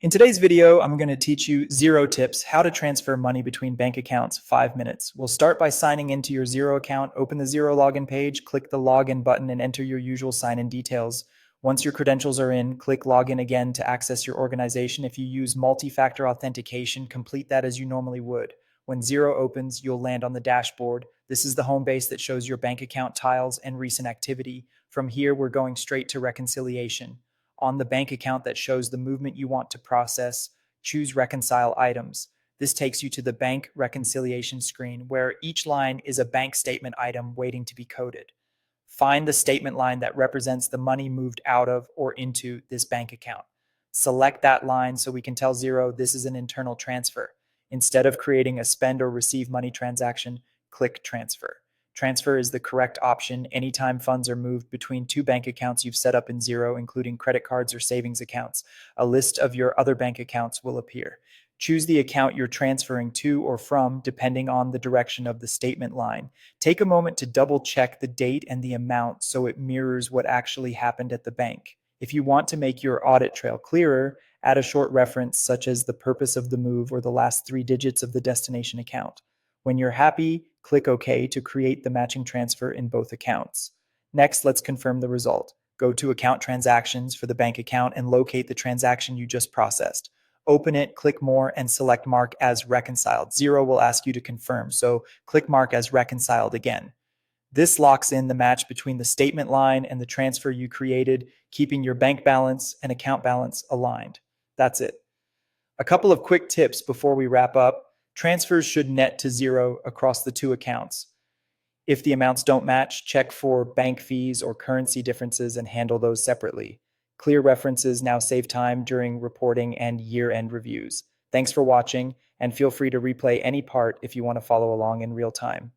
In today's video, I'm going to teach you Xero tips, how to transfer money between bank accounts, 5 minutes. We'll start by signing into your Xero account, open the Xero login page, click the login button and enter your usual sign-in details. Once your credentials are in, click login again to access your organization. If you use multi-factor authentication, complete that as you normally would. When Xero opens, you'll land on the dashboard. This is the home base that shows your bank account tiles and recent activity. From here, we're going straight to reconciliation. On the bank account that shows the movement you want to process, choose Reconcile Items. This takes you to the bank reconciliation screen where each line is a bank statement item waiting to be coded. Find the statement line that represents the money moved out of or into this bank account. Select that line so we can tell Xero this is an internal transfer. Instead of creating a spend or receive money transaction, click Transfer. Transfer is the correct option anytime funds are moved between two bank accounts you've set up in Xero, including credit cards or savings accounts. A list of your other bank accounts will appear. Choose the account you're transferring to or from, depending on the direction of the statement line. Take a moment to double check the date and the amount so it mirrors what actually happened at the bank. If you want to make your audit trail clearer, add a short reference such as the purpose of the move or the last 3 digits of the destination account. When you're happy, click OK to create the matching transfer in both accounts. Next, let's confirm the result. Go to Account Transactions for the bank account and locate the transaction you just processed. Open it, click More, and select Mark as Reconciled. Xero will ask you to confirm, so click Mark as Reconciled again. This locks in the match between the statement line and the transfer you created, keeping your bank balance and account balance aligned. That's it. A couple of quick tips before we wrap up. Transfers should net to zero across the two accounts. If the amounts don't match, check for bank fees or currency differences and handle those separately. Clear references now save time during reporting and year-end reviews. Thanks for watching, and feel free to replay any part if you want to follow along in real time.